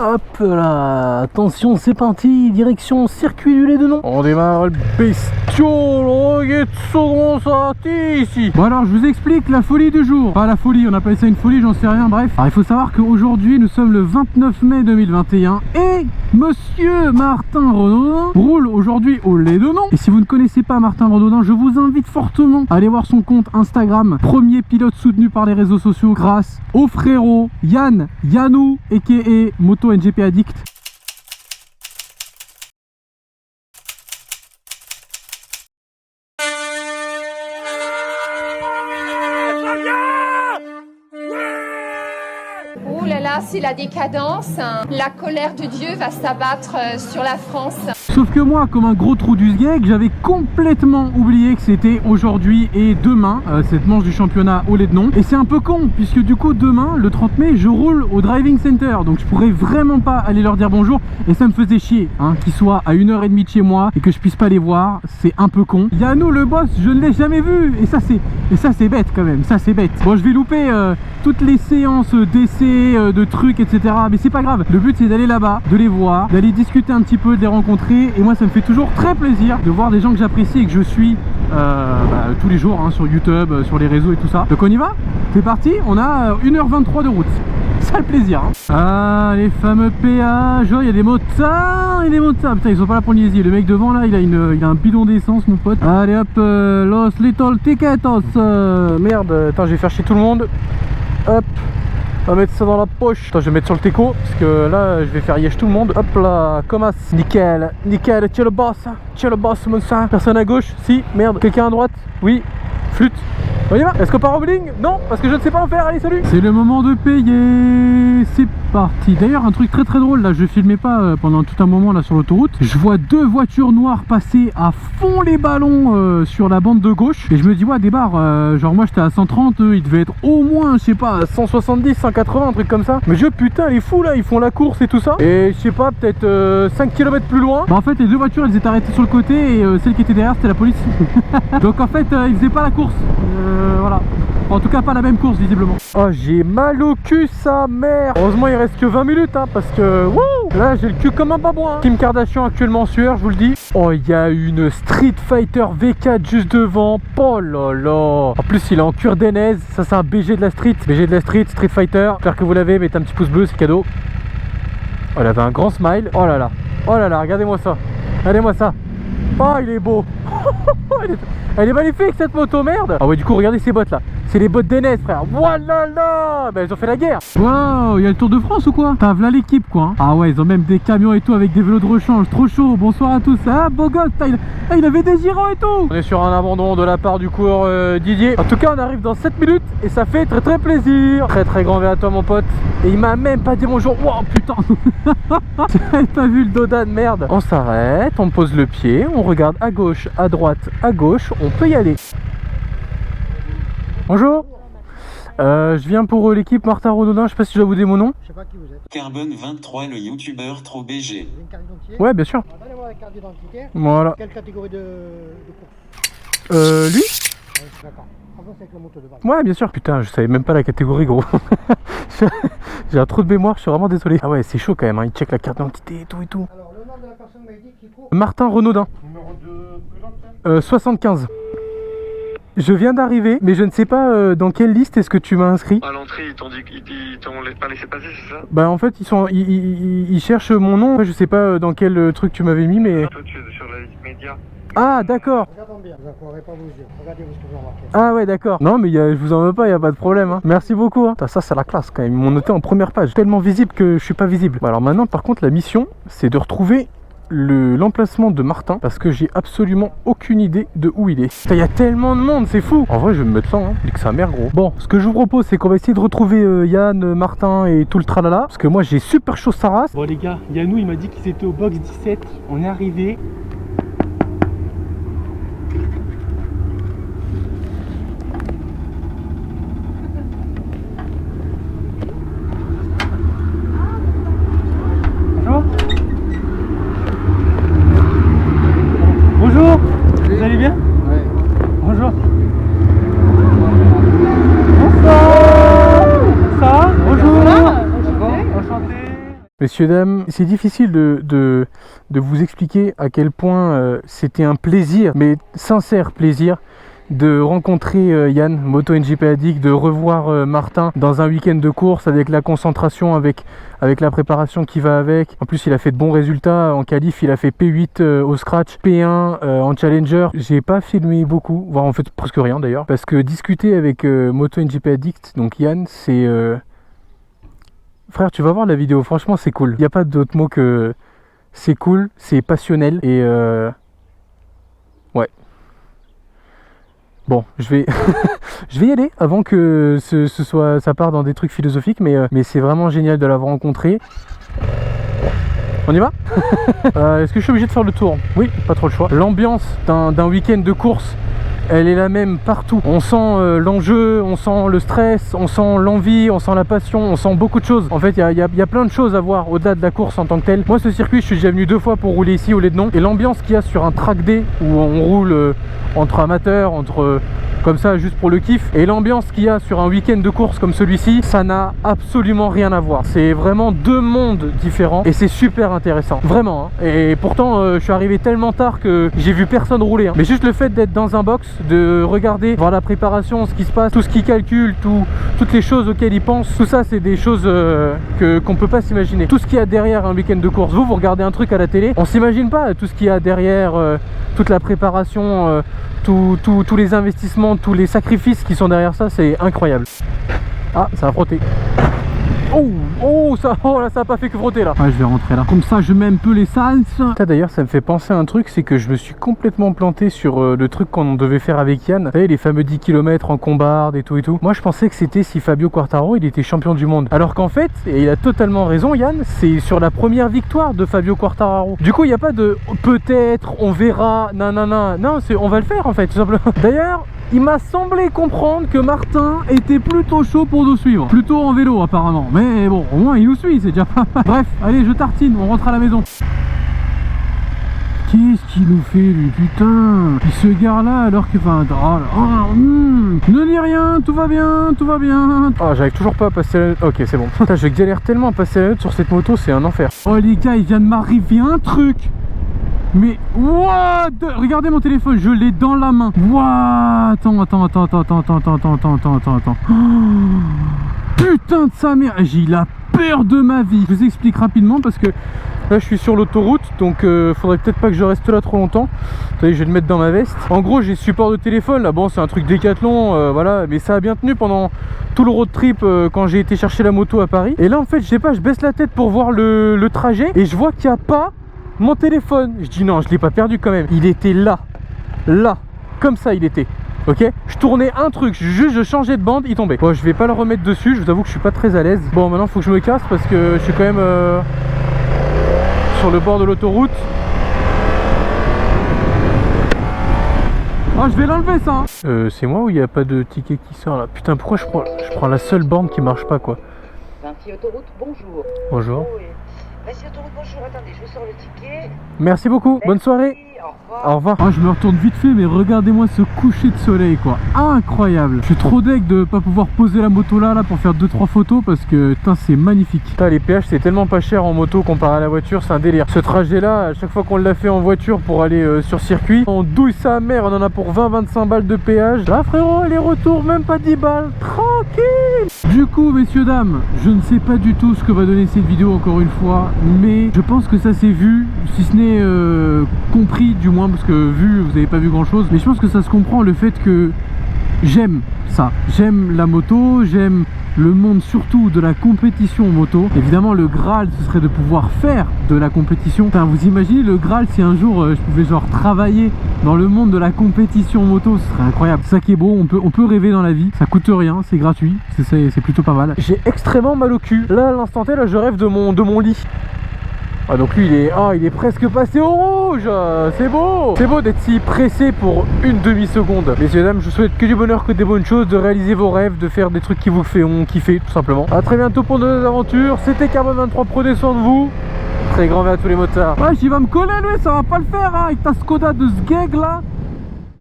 Hop là, attention, c'est parti, direction circuit du Lédenon. On démarre le bestiole, regarde comment ça ici. Bon alors, je vous explique la folie du jour. Pas la folie, on appelle ça une folie, j'en sais rien, bref. Alors, il faut savoir qu'aujourd'hui, nous sommes le 29 mai 2021 et Monsieur Martin Renaudin roule aujourd'hui au Lédenon. Et si vous ne connaissez pas Martin Renaudin, je vous invite fortement à aller voir son compte Instagram. Premier pilote soutenu par les réseaux sociaux grâce au frérot Yannou, a.k.a. Moto NGP Addict. Oh là là, c'est la décadence. La colère de Dieu va s'abattre sur la France. Sauf que moi, comme un gros trou du sgeg, j'avais complètement oublié que c'était aujourd'hui et demain cette manche du championnat au Lédenon. Et c'est un peu con, puisque du coup demain, le 30 mai, je roule au driving center. Donc je pourrais vraiment pas aller leur dire bonjour. Et ça me faisait chier qu'ils soient à 1h30 de chez moi et que je puisse pas les voir. C'est un peu con. Yannou le boss, je ne l'ai jamais vu. Et ça c'est bête quand même, ça c'est bête. Bon, je vais louper toutes les séances d'essais, de trucs, etc. Mais c'est pas grave. Le but c'est d'aller là-bas, de les voir, d'aller discuter un petit peu, de les rencontrer. Et moi ça me fait toujours très plaisir de voir des gens que j'apprécie et que je suis tous les jours sur YouTube, sur les réseaux et tout ça. Donc on y va? C'est parti, on a 1h23 de route. Ça le plaisir Ah, les fameux péages. Il y a des motards et des motards. Putain, ils sont pas là pour le niaiser. Le mec devant là, il a un bidon d'essence, mon pote. Allez hop, los little ticketos. Merde, attends, je vais faire chier tout le monde. Hop, on va mettre ça dans la poche. Attends, je vais mettre sur le teco parce que là je vais faire yesh tout le monde. Hop là, comme as. Nickel, nickel, tu es le boss mon sang. Personne à gauche? Si, merde. Quelqu'un à droite? Oui, flûte. On y va? Est-ce qu'on part au bowling? Non, parce que je ne sais pas en faire. Allez, salut. C'est le moment de payer. C'est parti. D'ailleurs, un truc très très drôle là, je filmais pas pendant tout un moment là sur l'autoroute. Je vois deux voitures noires passer à fond les ballons sur la bande de gauche. Et je me dis, ouais, débarre. Genre, moi j'étais à 130, eux ils devaient être au moins, je sais pas, 170, 180, un truc comme ça. Mais je, putain, les fous là, ils font la course et tout ça. Et je sais pas, peut-être 5 km plus loin. Bah, en fait, les deux voitures elles étaient arrêtées sur le côté et celle qui était derrière c'était la police. Donc en fait, ils faisaient pas la course. Voilà. En tout cas pas la même course visiblement. Oh, j'ai mal au cul sa mère. Heureusement il reste que 20 minutes parce que wouh, là j'ai le cul comme un babouin. Kim Kardashian actuellement en sueur, je vous le dis. Oh, il y a une Street Fighter V4 juste devant. Oh là là. En plus il est en cuir d'ainaise. Ça c'est un BG de la street. BG de la street, Street Fighter. J'espère que vous l'avez, mettez un petit pouce bleu, c'est cadeau. Oh, elle avait un grand smile. Oh là là. Oh là là, regardez-moi ça. Regardez-moi ça. Oh, il est beau. Elle est magnifique cette moto, merde. Ah ouais, du coup regardez ces bottes là. C'est les bottes d'Enez, frère. Voilà là. Bah, ils ont fait la guerre. Waouh, il y a le Tour de France ou quoi? T'as là l'équipe quoi. Ah ouais, ils ont même des camions et tout avec des vélos de rechange. Trop chaud. Bonsoir à tous. Ah, beau gosse. Il avait des girons et tout. On est sur un abandon de la part du coureur Didier. En tout cas, on arrive dans 7 minutes et ça fait très très plaisir. Très très grand verre à toi mon pote. Et il m'a même pas dit bonjour. Wow, putain. J'avais pas vu le dodan, merde. On s'arrête, on pose le pied, on regarde à gauche, à droite, à gauche. On peut y aller. Bonjour, je viens pour l'équipe Martin Renaudin, je sais pas si je dois vous donner mon nom. Je sais pas qui vous êtes. Carbone 23, le youtubeur trop BG. Vous avez une carte d'identité? Ouais, bien sûr. On va aller voir la carte d'identité. Voilà. Quelle catégorie de course? Lui? Ouais, d'accord. Ah bon, c'est avec la moto de base. Ouais, bien sûr. Putain, je savais même pas la catégorie, gros. J'ai un trou de mémoire, je suis vraiment désolé. Ah ouais, c'est chaud quand même, il check la carte d'identité et tout et tout. Alors, le nom de la personne m'a dit qui court. Martin Renaudin. Numéro de 75. Je viens d'arriver, mais je ne sais pas dans quelle liste est-ce que tu m'as inscrit. À l'entrée, ils t'ont dit qu'ils t'ont pas laissé passer, c'est ça? Bah en fait, ils cherchent mon nom. Je sais pas dans quel truc tu m'avais mis, mais... Toi, tu es sur la liste média. Ah, d'accord. Regardons bien, vous n'accroirez pas vos yeux. Regardez où ce que vous remarquez. Ah ouais, d'accord. Non, mais je vous en veux pas, il n'y a pas de problème. Merci beaucoup. Ça c'est la classe quand même. Ils m'ont noté en première page. Tellement visible que je suis pas visible. Bon, alors maintenant, par contre, la mission, c'est de retrouver l'emplacement de Martin parce que j'ai absolument aucune idée de où il est. Il y a tellement de monde, c'est fou. En vrai, je vais me mettre là, et que sa mère, gros. Bon, ce que je vous propose, c'est qu'on va essayer de retrouver Yann, Martin et tout le tralala parce que moi, j'ai super chaud sa race. Bon les gars, Yannou, il m'a dit qu'ils étaient au box 17. On est arrivé. Bonjour, vous allez bien? Ouais. Bonjour. Bonsoir. Ça va? Bonjour. Enchanté. Enchanté. Messieurs, dames, c'est difficile de vous expliquer à quel point c'était un plaisir, mais sincère plaisir, de rencontrer Yann, MotoNGP Addict, de revoir Martin dans un week-end de course avec la concentration, avec la préparation qui va avec. En plus, il a fait de bons résultats en qualif, il a fait P8 au scratch, P1 en challenger. J'ai pas filmé beaucoup, voire en fait presque rien d'ailleurs, parce que discuter avec MotoNGP Addict, donc Yann, c'est... Frère, tu vas voir la vidéo, franchement c'est cool. Il n'y a pas d'autre mot que c'est cool, c'est passionnel et ouais. Bon, je vais je vais y aller avant que ça part dans des trucs philosophiques, mais c'est vraiment génial de l'avoir rencontré. On y va? Est-ce que je suis obligé de faire le tour? Oui, pas trop le choix. L'ambiance d'un week-end de course, elle est la même partout. On sent l'enjeu, on sent le stress, on sent l'envie, on sent la passion, on sent beaucoup de choses. En fait, il y a plein de choses à voir au-delà de la course en tant que telle. Moi, ce circuit, je suis déjà venu 2 fois pour rouler ici au Lédnon. Et l'ambiance qu'il y a sur un track day où on roule entre amateurs, comme ça, juste pour le kiff, et l'ambiance qu'il y a sur un week-end de course comme celui-ci, ça n'a absolument rien à voir. C'est vraiment 2 mondes différents et c'est super intéressant. Vraiment. Hein. Et pourtant, je suis arrivé tellement tard que j'ai vu personne rouler. Hein. Mais juste le fait d'être dans un box, de regarder, voir la préparation, ce qui se passe, tout ce qu'ils calculent, toutes les choses auxquelles ils pensent, tout ça c'est des choses qu'on peut pas s'imaginer. Tout ce qu'il y a derrière un week-end de course, vous regardez un truc à la télé, on s'imagine pas tout ce qu'il y a derrière, toute la préparation, tous les investissements, tous les sacrifices qui sont derrière ça, c'est incroyable. Ah, ça a frotté. Oh là ça a pas fait que frotter là. Ouais, je vais rentrer là. Comme ça je mets un peu les sens. D'ailleurs ça me fait penser à un truc, c'est que je me suis complètement planté sur le truc qu'on devait faire avec Yann. Vous savez, les fameux 10 km en combarde et tout. Moi je pensais que c'était si Fabio Quartararo il était champion du monde. Alors qu'en fait, et il a totalement raison Yann, c'est sur la première victoire de Fabio Quartararo. Du coup il n'y a pas de peut-être, on verra, nanana. Non, on va le faire en fait tout simplement. D'ailleurs, il m'a semblé comprendre que Martin était plutôt chaud pour nous suivre. Plutôt en vélo apparemment. Mais bon, au moins il nous suit, c'est déjà pas mal. Bref, allez, je tartine, on rentre à la maison. Qu'est-ce qu'il nous fait lui, putain? Il se gare là alors que... Ne dis rien, tout va bien, tout va bien. Ah, j'arrive toujours pas à passer la note. Ok, c'est bon. Putain, je galère tellement à passer la note sur cette moto, c'est un enfer. Oh les gars, il vient de m'arriver un truc. Mais what? Regardez mon téléphone, je l'ai dans la main. What? Attends. Oh, putain de sa mère, j'ai la peur de ma vie. Je vous explique rapidement parce que là je suis sur l'autoroute, donc faudrait peut-être pas que je reste là trop longtemps. Vous savez, je vais le mettre dans ma veste. En gros, j'ai support de téléphone là. Bon, c'est un truc Décathlon, voilà, mais ça a bien tenu pendant tout le road trip quand j'ai été chercher la moto à Paris. Et là en fait, je sais pas, je baisse la tête pour voir le trajet et je vois qu'il n'y a pas mon téléphone. Je dis non, je l'ai pas perdu quand même. Il était là, comme ça il était. Ok, je tournais un truc, juste je changeais de bande, il tombait. Bon, je vais pas le remettre dessus, je vous avoue que je suis pas très à l'aise. Bon, maintenant faut que je me casse parce que je suis quand même sur le bord de l'autoroute. Oh, je vais l'enlever ça. C'est moi ou il n'y a pas de ticket qui sort là? Putain, pourquoi je prends la seule borne qui marche pas quoi? 26 autoroute, bonjour. Bonjour. Oui. 26 autoroute, bonjour, attendez, je vous sors le ticket. Merci beaucoup, bonne soirée. Au revoir. Oh, je me retourne vite fait, mais regardez-moi ce coucher de soleil quoi. Incroyable. Je suis trop deg de pas pouvoir poser la moto là pour faire 2-3 photos parce que putain c'est magnifique. Putain, les péages c'est tellement pas cher en moto comparé à la voiture, c'est un délire. Ce trajet là, à chaque fois qu'on l'a fait en voiture pour aller sur circuit, on douille sa mère, on en a pour 20-25 balles de péage. Là frérot, les retours même pas 10 balles. Tranquille. Du coup messieurs dames, je ne sais pas du tout ce que va donner cette vidéo encore une fois, mais je pense que ça s'est vu, si ce n'est compris du moins, parce que vu, vous n'avez pas vu grand chose, mais je pense que ça se comprend, le fait que j'aime ça, j'aime la moto, j'aime le monde surtout de la compétition moto. Évidemment le Graal ce serait de pouvoir faire de la compétition. Enfin, vous imaginez le Graal si un jour je pouvais genre travailler dans le monde de la compétition moto, ce serait incroyable. C'est ça qui est beau, on peut rêver dans la vie, ça coûte rien, c'est gratuit, c'est plutôt pas mal. J'ai extrêmement mal au cul, là à l'instant T, là je rêve de mon lit. Ah donc lui il est presque passé au rouge. C'est beau d'être si pressé pour une demi-seconde. Messieurs dames, je vous souhaite que du bonheur, que des bonnes choses, de réaliser vos rêves, de faire des trucs qui vous feront kiffer tout simplement. A très bientôt pour de nouvelles aventures. C'était Carbone 23, prenez soin de vous. Très grand verre à tous les motards. Ouais, j'y va me coller lui, ça va pas le faire hein, avec ta Skoda de Sgeg là.